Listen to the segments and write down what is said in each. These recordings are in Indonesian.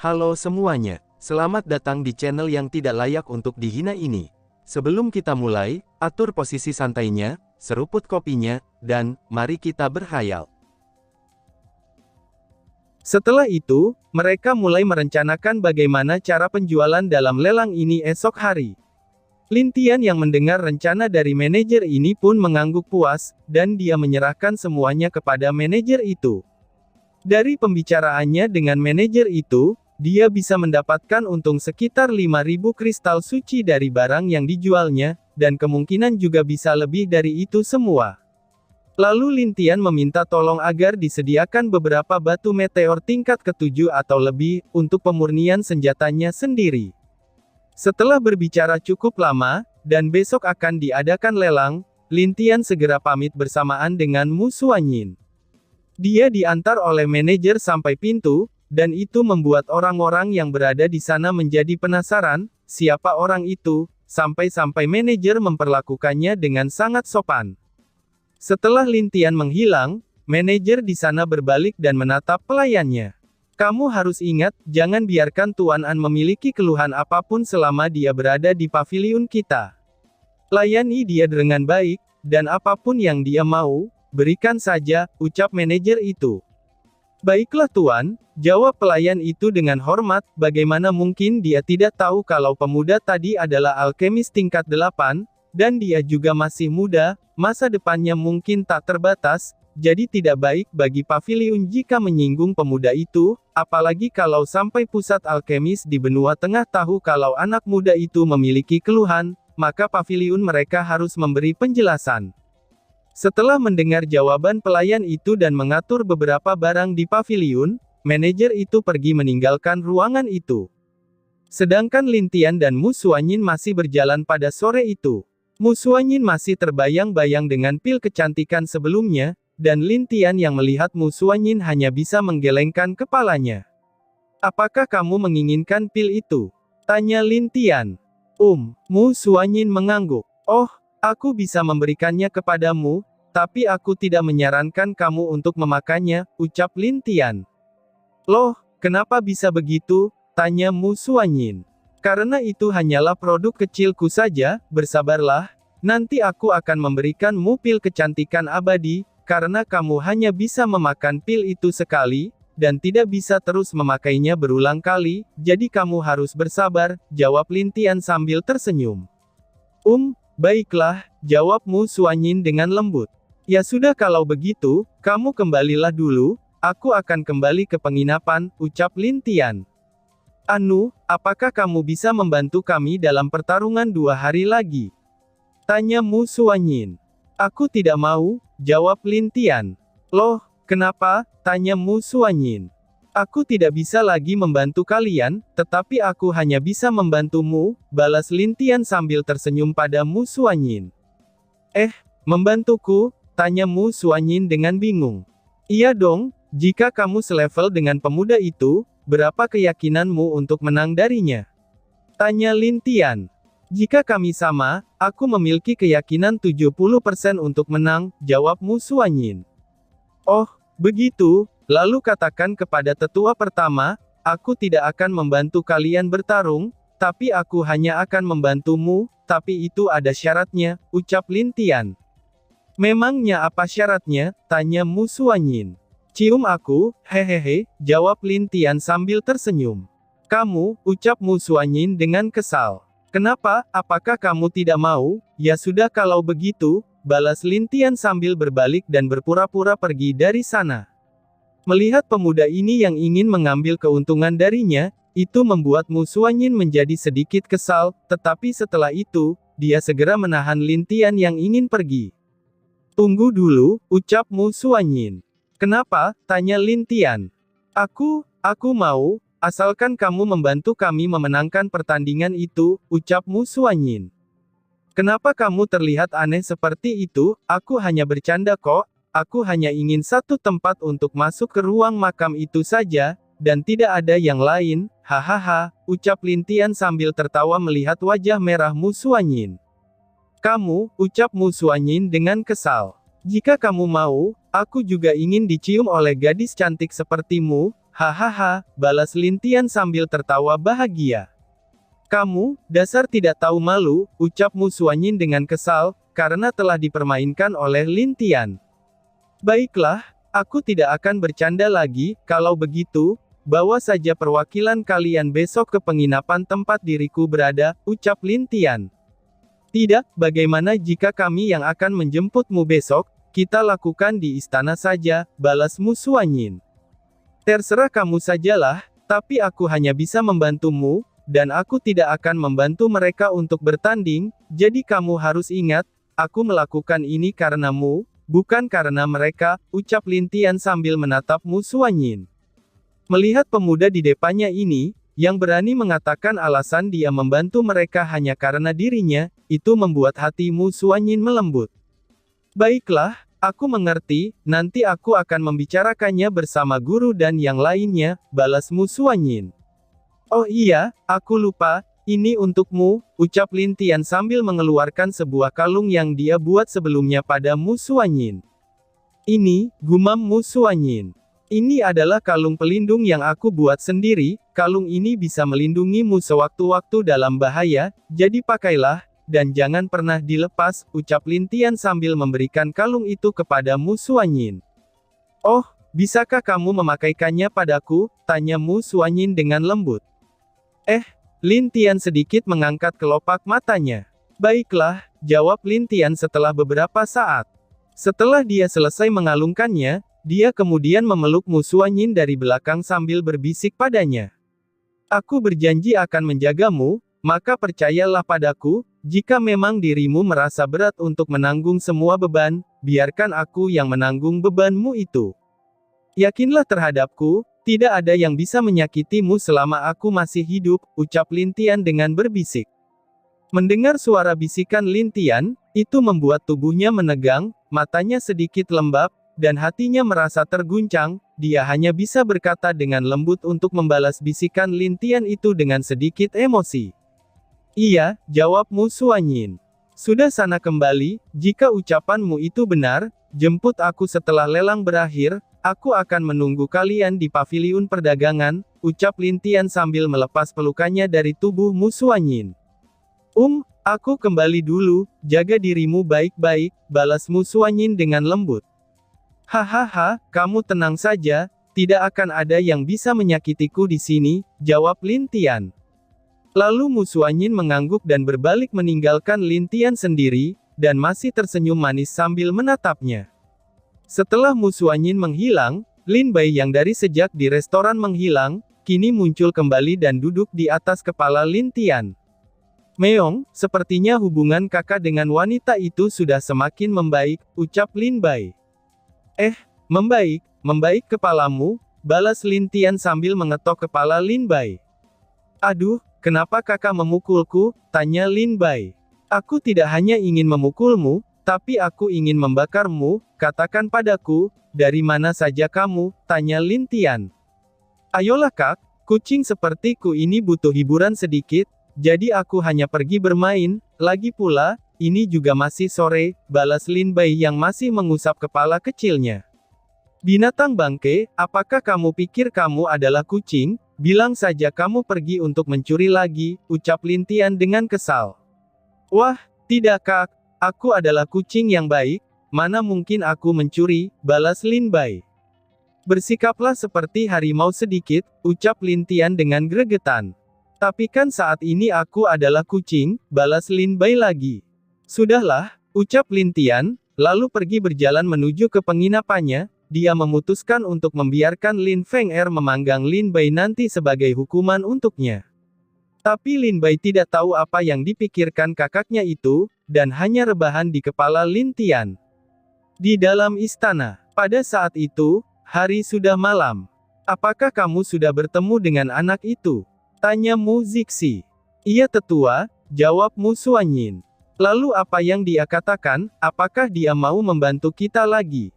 Halo semuanya, selamat datang di channel yang tidak layak untuk dihina ini. Sebelum kita mulai, atur posisi santainya, seruput kopinya, dan mari kita berkhayal. Setelah itu, mereka mulai merencanakan bagaimana cara penjualan dalam lelang ini esok hari. Lin Tian yang mendengar rencana dari manajer ini pun mengangguk puas, dan dia menyerahkan semuanya kepada manajer itu. Dari pembicaraannya dengan manajer itu, dia bisa mendapatkan untung sekitar 5.000 kristal suci dari barang yang dijualnya, dan kemungkinan juga bisa lebih dari itu semua. Lalu Lin Tian meminta tolong agar disediakan beberapa batu meteor tingkat ke-7 atau lebih, untuk pemurnian senjatanya sendiri. Setelah berbicara cukup lama, dan besok akan diadakan lelang, Lin Tian segera pamit bersamaan dengan Mu Xuanyin. Dia diantar oleh manajer sampai pintu, dan itu membuat orang-orang yang berada di sana menjadi penasaran, siapa orang itu, sampai-sampai manajer memperlakukannya dengan sangat sopan. Setelah Lin Tian menghilang, manajer di sana berbalik dan menatap pelayannya. Kamu harus ingat, jangan biarkan Tuan An memiliki keluhan apapun selama dia berada di paviliun kita. Layani dia dengan baik, dan apapun yang dia mau, berikan saja, ucap manajer itu. Baiklah Tuan, jawab pelayan itu dengan hormat, bagaimana mungkin dia tidak tahu kalau pemuda tadi adalah alkemis tingkat 8, dan dia juga masih muda, masa depannya mungkin tak terbatas, jadi tidak baik bagi paviliun jika menyinggung pemuda itu, apalagi kalau sampai pusat alkemis di benua tengah tahu kalau anak muda itu memiliki keluhan, maka paviliun mereka harus memberi penjelasan. Setelah mendengar jawaban pelayan itu dan mengatur beberapa barang di paviliun, manajer itu pergi meninggalkan ruangan itu. Sedangkan Lin Tian dan Mu Xuanyin masih berjalan pada sore itu. Mu Xuanyin masih terbayang-bayang dengan pil kecantikan sebelumnya, dan Lin Tian yang melihat Mu Xuanyin hanya bisa menggelengkan kepalanya. Apakah kamu menginginkan pil itu? Tanya Lin Tian. Mu Xuanyin mengangguk. Oh, aku bisa memberikannya kepadamu, tapi aku tidak menyarankan kamu untuk memakannya, ucap Lin Tian. Loh, kenapa bisa begitu? Tanya Mu Xuanyin. Karena itu hanyalah produk kecilku saja, bersabarlah, nanti aku akan memberikanmu pil kecantikan abadi, karena kamu hanya bisa memakan pil itu sekali, dan tidak bisa terus memakainya berulang kali, jadi kamu harus bersabar, jawab Lin Tian sambil tersenyum. Baiklah, jawab Mu Xuanyin dengan lembut. Ya sudah kalau begitu, kamu kembalilah dulu, aku akan kembali ke penginapan, ucap Lin Tian. Anu, apakah kamu bisa membantu kami dalam pertarungan 2 hari lagi? Tanya Mu Xuanyin. Aku tidak mau, jawab Lin Tian. Loh, kenapa? Tanya Mu Xuanyin. Aku tidak bisa lagi membantu kalian, tetapi aku hanya bisa membantumu, balas Lin Tian sambil tersenyum pada Mu Xuanyin. Membantuku? Tanya Mu Xuanyin dengan bingung. Iya dong, jika kamu selevel dengan pemuda itu, berapa keyakinanmu untuk menang darinya? Tanya Lin Tian. Jika kami sama, aku memiliki keyakinan 70% untuk menang, jawab Mu Xuanyin. Oh, begitu? Lalu katakan kepada tetua pertama, aku tidak akan membantu kalian bertarung, tapi aku hanya akan membantumu, tapi itu ada syaratnya, ucap Lin Tian. Memangnya apa syaratnya? Tanya Mu Xuanyin. Cium aku, hehehe, jawab Lin Tian sambil tersenyum. Kamu, ucap Mu Xuanyin dengan kesal. Kenapa, apakah kamu tidak mau? Ya sudah kalau begitu, balas Lin Tian sambil berbalik dan berpura-pura pergi dari sana. Melihat pemuda ini yang ingin mengambil keuntungan darinya, itu membuat Mu Xuanyin menjadi sedikit kesal, tetapi setelah itu, dia segera menahan Lin Tian yang ingin pergi. Tunggu dulu, ucap Mu Xuanyin. Kenapa? Tanya Lin Tian. Aku mau, asalkan kamu membantu kami memenangkan pertandingan itu, ucap Mu Xuanyin. Kenapa kamu terlihat aneh seperti itu? Aku hanya bercanda kok. Aku hanya ingin satu tempat untuk masuk ke ruang makam itu saja, dan tidak ada yang lain, hahaha, ucap Lin Tian sambil tertawa melihat wajah merah Mu Xuanyin. Kamu, ucap Mu Xuanyin dengan kesal. Jika kamu mau, aku juga ingin dicium oleh gadis cantik sepertimu, Hahaha, balas Lin Tian sambil tertawa bahagia. Kamu, dasar tidak tahu malu, ucap Mu Xuanyin dengan kesal, karena telah dipermainkan oleh Lin Tian. Baiklah, aku tidak akan bercanda lagi, kalau begitu, bawa saja perwakilan kalian besok ke penginapan tempat diriku berada, ucap Lin Tian. Tidak, bagaimana jika kami yang akan menjemputmu besok, kita lakukan di istana saja, balas Mu Xuanyin. Terserah kamu sajalah, tapi aku hanya bisa membantumu, dan aku tidak akan membantu mereka untuk bertanding, jadi kamu harus ingat, aku melakukan ini karenamu, bukan karena mereka, ucap Lin Tian sambil menatap Mu Xuanyin. Melihat pemuda di depannya ini, yang berani mengatakan alasan dia membantu mereka hanya karena dirinya, itu membuat hati Mu Xuanyin melembut. Baiklah, aku mengerti, nanti aku akan membicarakannya bersama guru dan yang lainnya, balas Mu Xuanyin. Oh iya, aku lupa, ini untukmu, ucap Lin Tian sambil mengeluarkan sebuah kalung yang dia buat sebelumnya pada Mu Xuanyin. Ini, gumam Mu Xuanyin. Ini adalah kalung pelindung yang aku buat sendiri, kalung ini bisa melindungimu sewaktu-waktu dalam bahaya, jadi pakailah, dan jangan pernah dilepas, ucap Lin Tian sambil memberikan kalung itu kepada Mu Xuanyin. Oh, bisakah kamu memakaikannya padaku? Tanya Mu Xuanyin dengan lembut. Lin Tian sedikit mengangkat kelopak matanya. Baiklah, jawab Lin Tian setelah beberapa saat. Setelah dia selesai mengalungkannya, dia kemudian memeluk Mu Xuanyin dari belakang sambil berbisik padanya. Aku berjanji akan menjagamu, maka percayalah padaku, jika memang dirimu merasa berat untuk menanggung semua beban, biarkan aku yang menanggung bebanmu itu. Yakinlah terhadapku, tidak ada yang bisa menyakitimu selama aku masih hidup, ucap Lin Tian dengan berbisik. Mendengar suara bisikan Lin Tian, itu membuat tubuhnya menegang, matanya sedikit lembab, dan hatinya merasa terguncang, dia hanya bisa berkata dengan lembut untuk membalas bisikan Lin Tian itu dengan sedikit emosi. Iya, jawab Mu Xuanyin. Sudah sana kembali, jika ucapanmu itu benar, jemput aku setelah lelang berakhir, aku akan menunggu kalian di paviliun perdagangan, ucap Lin Tian sambil melepas pelukannya dari tubuh Mu Xuanyin. Aku kembali dulu, jaga dirimu baik-baik, balas Mu Xuanyin dengan lembut. Hahaha, kamu tenang saja, tidak akan ada yang bisa menyakitiku di sini, jawab Lin Tian. Lalu Mu Xuanyin mengangguk dan berbalik meninggalkan Lin Tian sendiri, dan masih tersenyum manis sambil menatapnya. Setelah Mu Xuanyin menghilang, Lin Bai yang dari sejak di restoran menghilang, kini muncul kembali dan duduk di atas kepala Lin Tian. Meong, sepertinya hubungan kakak dengan wanita itu sudah semakin membaik, ucap Lin Bai. Membaik kepalamu, balas Lin Tian sambil mengetok kepala Lin Bai. Aduh, kenapa kakak memukulku? Tanya Lin Bai. Aku tidak hanya ingin memukulmu, tapi aku ingin membakarmu, katakan padaku, dari mana saja kamu? Tanya Lin Tian. Ayolah kak, kucing sepertiku ini butuh hiburan sedikit, jadi aku hanya pergi bermain, lagi pula, ini juga masih sore, balas Lin Bai yang masih mengusap kepala kecilnya. Binatang bangke, apakah kamu pikir kamu adalah kucing? Bilang saja kamu pergi untuk mencuri lagi, ucap Lin Tian dengan kesal. Wah, tidak kak, aku adalah kucing yang baik, mana mungkin aku mencuri, balas Lin Bai. Bersikaplah seperti harimau sedikit, ucap Lin Tian dengan gregetan. Tapi kan saat ini aku adalah kucing, balas Lin Bai lagi. Sudahlah, ucap Lin Tian, lalu pergi berjalan menuju ke penginapannya, dia memutuskan untuk membiarkan Lin Feng Er memanggang Lin Bai nanti sebagai hukuman untuknya. Tapi Lin Bai tidak tahu apa yang dipikirkan kakaknya itu, dan hanya rebahan di kepala Lin Tian. Di dalam istana, pada saat itu, hari sudah malam. Apakah kamu sudah bertemu dengan anak itu? Tanya Mu Zixi. Iya tetua, jawab Mu Xuanyin. Lalu apa yang dia katakan, apakah dia mau membantu kita lagi?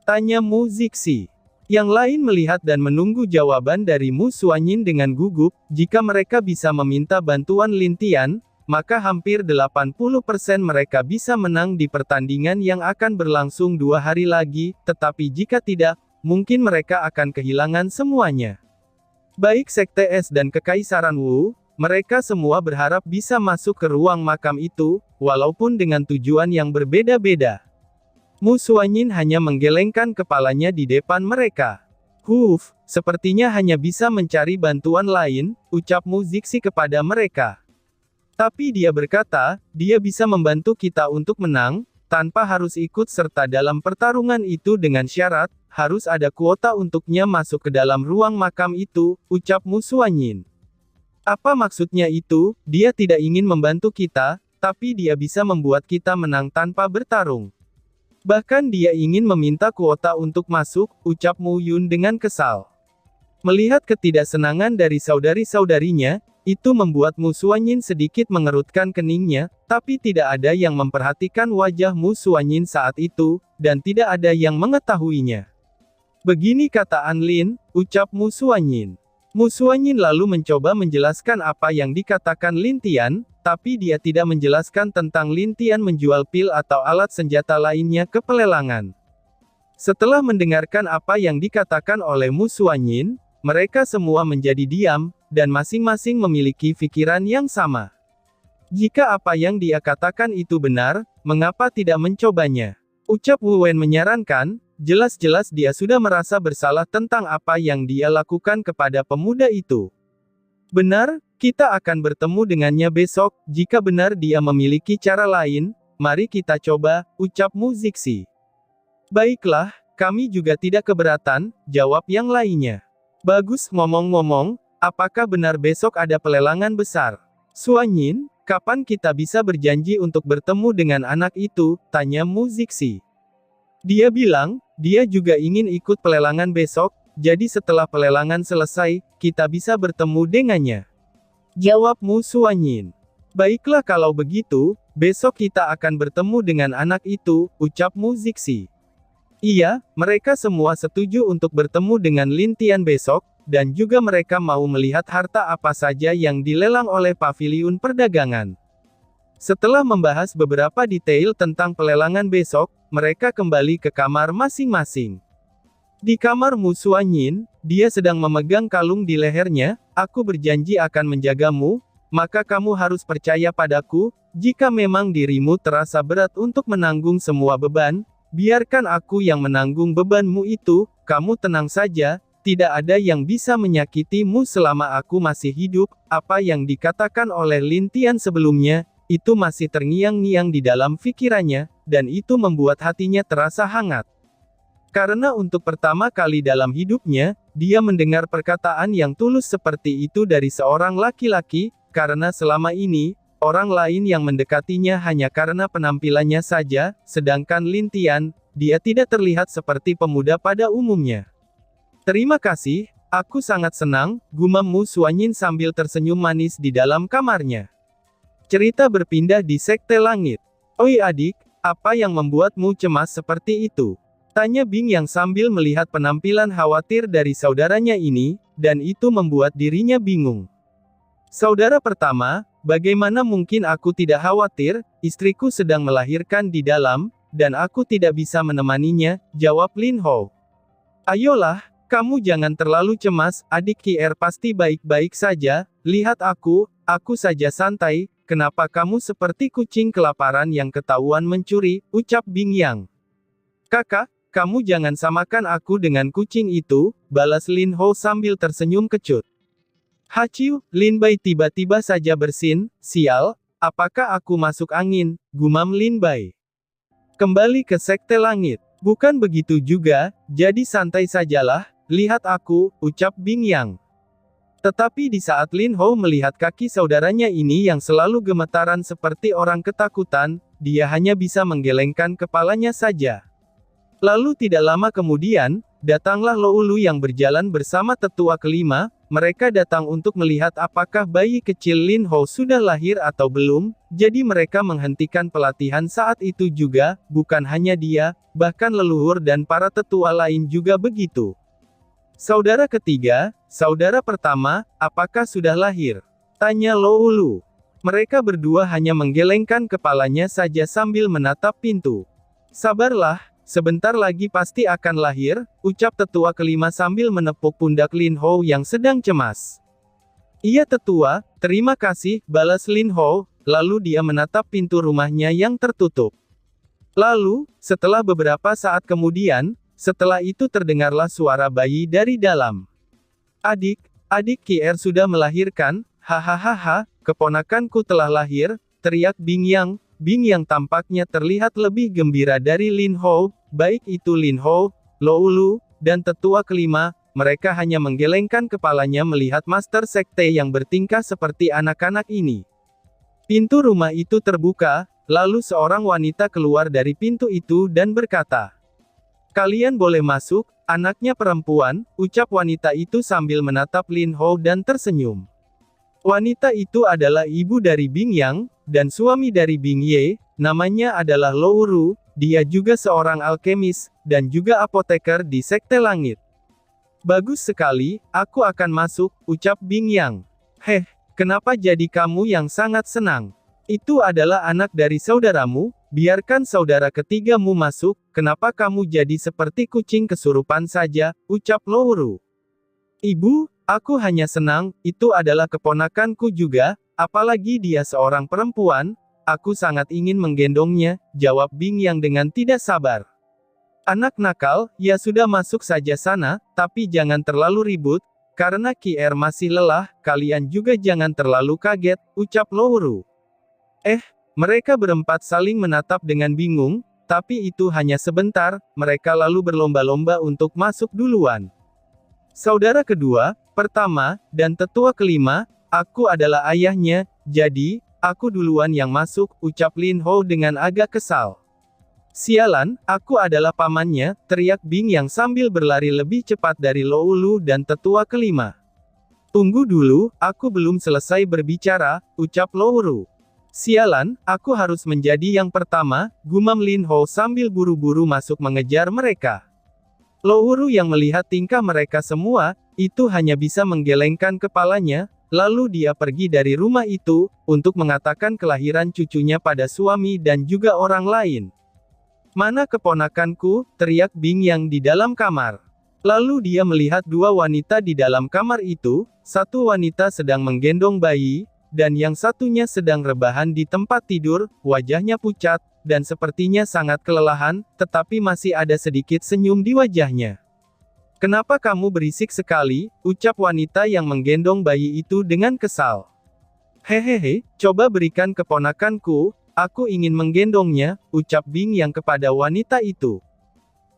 Tanya Mu Zixi. Yang lain melihat dan menunggu jawaban dari Mu Xuanyin dengan gugup, jika mereka bisa meminta bantuan Lin Tian, maka hampir 80% mereka bisa menang di pertandingan yang akan berlangsung 2 hari lagi, tetapi jika tidak, mungkin mereka akan kehilangan semuanya. Baik Sekte Es dan Kekaisaran Wu, mereka semua berharap bisa masuk ke ruang makam itu, walaupun dengan tujuan yang berbeda-beda. Mu Xuanyin hanya menggelengkan kepalanya di depan mereka. Sepertinya hanya bisa mencari bantuan lain, ucap Mu Zixi kepada mereka. Tapi dia berkata, dia bisa membantu kita untuk menang, tanpa harus ikut serta dalam pertarungan itu dengan syarat, harus ada kuota untuknya masuk ke dalam ruang makam itu, ucap Mu Xuanyin. Apa maksudnya itu? Dia tidak ingin membantu kita, tapi dia bisa membuat kita menang tanpa bertarung. Bahkan dia ingin meminta kuota untuk masuk, ucap Mu Yun dengan kesal. Melihat ketidaksenangan dari saudari-saudarinya, itu membuat Mu Xuanyin sedikit mengerutkan keningnya, tapi tidak ada yang memperhatikan wajah Mu Xuanyin saat itu, dan tidak ada yang mengetahuinya. Begini kata Anlin, ucap Mu Xuanyin. Mu Xuanyin lalu mencoba menjelaskan apa yang dikatakan Lin Tian, tapi dia tidak menjelaskan tentang Lin Tian menjual pil atau alat senjata lainnya ke pelelangan. Setelah mendengarkan apa yang dikatakan oleh Mu Xuanyin, mereka semua menjadi diam, dan masing-masing memiliki pikiran yang sama. Jika apa yang dia katakan itu benar, mengapa tidak mencobanya? Ucap Wu Wen menyarankan, jelas-jelas dia sudah merasa bersalah tentang apa yang dia lakukan kepada pemuda itu. Benar, kita akan bertemu dengannya besok, jika benar dia memiliki cara lain, mari kita coba, ucap Mu Zixi. Baiklah, kami juga tidak keberatan, jawab yang lainnya. Bagus, ngomong-ngomong, apakah benar besok ada pelelangan besar? Xuanyin, kapan kita bisa berjanji untuk bertemu dengan anak itu, tanya Mu Zixi. Dia bilang, dia juga ingin ikut pelelangan besok, jadi setelah pelelangan selesai, kita bisa bertemu dengannya. Jawab Mu Xuanyin. Baiklah kalau begitu, besok kita akan bertemu dengan anak itu, ucap Mu Zixi. Iya, mereka semua setuju untuk bertemu dengan Lin Tian besok, dan juga mereka mau melihat harta apa saja yang dilelang oleh paviliun perdagangan. Setelah membahas beberapa detail tentang pelelangan besok, mereka kembali ke kamar masing-masing. Di kamar Mu Xuanyin, dia sedang memegang kalung di lehernya, aku berjanji akan menjagamu, maka kamu harus percaya padaku, jika memang dirimu terasa berat untuk menanggung semua beban, biarkan aku yang menanggung bebanmu itu, kamu tenang saja, tidak ada yang bisa menyakitimu selama aku masih hidup, apa yang dikatakan oleh Lin Tian sebelumnya, itu masih terngiang-ngiang di dalam pikirannya, dan itu membuat hatinya terasa hangat. Karena untuk pertama kali dalam hidupnya, dia mendengar perkataan yang tulus seperti itu dari seorang laki-laki, karena selama ini, orang lain yang mendekatinya hanya karena penampilannya saja, sedangkan Lin Tian, dia tidak terlihat seperti pemuda pada umumnya. Terima kasih, aku sangat senang, gumam Mu Xuanyin sambil tersenyum manis di dalam kamarnya. Cerita berpindah di Sekte Langit. Oi adik, apa yang membuatmu cemas seperti itu? Tanya Bing yang sambil melihat penampilan khawatir dari saudaranya ini, dan itu membuat dirinya bingung. Saudara pertama, bagaimana mungkin aku tidak khawatir, istriku sedang melahirkan di dalam, dan aku tidak bisa menemaninya, jawab Lin Hou. Ayolah, kamu jangan terlalu cemas, adik Kier pasti baik-baik saja, lihat aku saja santai, kenapa kamu seperti kucing kelaparan yang ketahuan mencuri, ucap Bing Yang. Kakak, kamu jangan samakan aku dengan kucing itu, balas Lin Hou sambil tersenyum kecut. Haciu, Lin Bai tiba-tiba saja bersin, sial, apakah aku masuk angin, gumam Lin Bai. Kembali ke Sekte Langit. Bukan begitu juga, jadi santai sajalah, lihat aku, ucap Bing Yang. Tetapi di saat Lin Hou melihat kaki saudaranya ini yang selalu gemetaran seperti orang ketakutan, dia hanya bisa menggelengkan kepalanya saja. Lalu tidak lama kemudian, datanglah Loulu yang berjalan bersama tetua kelima, mereka datang untuk melihat apakah bayi kecil Lin Hou sudah lahir atau belum, jadi mereka menghentikan pelatihan saat itu juga, bukan hanya dia, bahkan leluhur dan para tetua lain juga begitu. Saudara ketiga, saudara pertama, apakah sudah lahir? Tanya Loulu. Mereka berdua hanya menggelengkan kepalanya saja sambil menatap pintu. Sabarlah, sebentar lagi pasti akan lahir, ucap tetua kelima sambil menepuk pundak Lin Hou yang sedang cemas. Iya tetua, terima kasih, balas Lin Hou, lalu dia menatap pintu rumahnya yang tertutup. Lalu, setelah beberapa saat kemudian, setelah itu terdengarlah suara bayi dari dalam. Adik Kier sudah melahirkan, hahaha, keponakanku telah lahir, teriak Bing Yang. Bing Yang tampaknya terlihat lebih gembira dari Lin Hou, baik itu Lin Hou, Lou Lu, dan tetua kelima. Mereka hanya menggelengkan kepalanya melihat master sekte yang bertingkah seperti anak-anak ini. Pintu rumah itu terbuka, lalu seorang wanita keluar dari pintu itu dan berkata, "Kalian boleh masuk, anaknya perempuan," ucap wanita itu sambil menatap Lin Hou dan tersenyum. Wanita itu adalah ibu dari Bing Yang, dan suami dari Bing Ye, namanya adalah Lou Ru, dia juga seorang alkemis, dan juga apoteker di Sekte Langit. Bagus sekali, aku akan masuk, ucap Bing Yang. Heh, kenapa jadi kamu yang sangat senang? Itu adalah anak dari saudaramu, biarkan saudara ketigamu masuk, kenapa kamu jadi seperti kucing kesurupan saja, ucap Lou Ru. Ibu, aku hanya senang, itu adalah keponakanku juga, apalagi dia seorang perempuan, aku sangat ingin menggendongnya, jawab Bing Yang dengan tidak sabar. Anak nakal, ya sudah masuk saja sana, tapi jangan terlalu ribut, karena Kier masih lelah, kalian juga jangan terlalu kaget, ucap Lou Ru. Mereka berempat saling menatap dengan bingung, tapi itu hanya sebentar, mereka lalu berlomba-lomba untuk masuk duluan. Saudara kedua, pertama, dan tetua kelima, aku adalah ayahnya, jadi, aku duluan yang masuk, ucap Lin Hou dengan agak kesal. Sialan, aku adalah pamannya, teriak Bing Yang sambil berlari lebih cepat dari Lou Lu dan tetua kelima. Tunggu dulu, aku belum selesai berbicara, ucap Lou Ru. Sialan, aku harus menjadi yang pertama, gumam Lin Hou sambil buru-buru masuk mengejar mereka. Lou Ru yang melihat tingkah mereka semua, itu hanya bisa menggelengkan kepalanya, lalu dia pergi dari rumah itu, untuk mengatakan kelahiran cucunya pada suami dan juga orang lain. Mana keponakanku, teriak Bing Yang di dalam kamar. Lalu dia melihat dua wanita di dalam kamar itu, satu wanita sedang menggendong bayi, dan yang satunya sedang rebahan di tempat tidur, wajahnya pucat, dan sepertinya sangat kelelahan, tetapi masih ada sedikit senyum di wajahnya. Kenapa kamu berisik sekali, ucap wanita yang menggendong bayi itu dengan kesal. Hehehe, coba berikan keponakanku, aku ingin menggendongnya, ucap Bing Yang kepada wanita itu.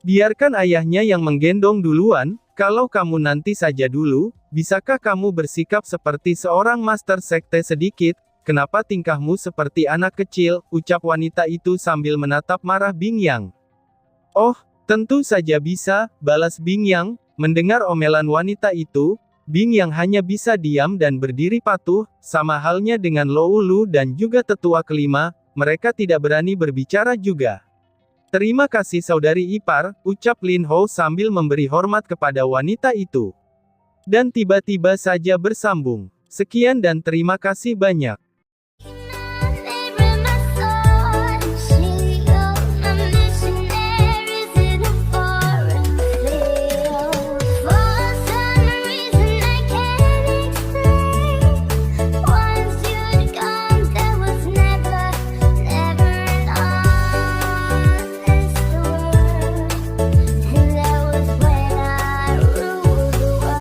Biarkan ayahnya yang menggendong duluan, kalau kamu nanti saja dulu, bisakah kamu bersikap seperti seorang master sekte sedikit, kenapa tingkahmu seperti anak kecil, ucap wanita itu sambil menatap marah Bing Yang. Oh, tentu saja bisa, balas Bing Yang, mendengar omelan wanita itu, Bing Yang hanya bisa diam dan berdiri patuh, sama halnya dengan Lou Lu dan juga tetua kelima, mereka tidak berani berbicara juga. Terima kasih saudari ipar, ucap Lin Hou sambil memberi hormat kepada wanita itu. Dan tiba-tiba saja bersambung. Sekian dan terima kasih banyak.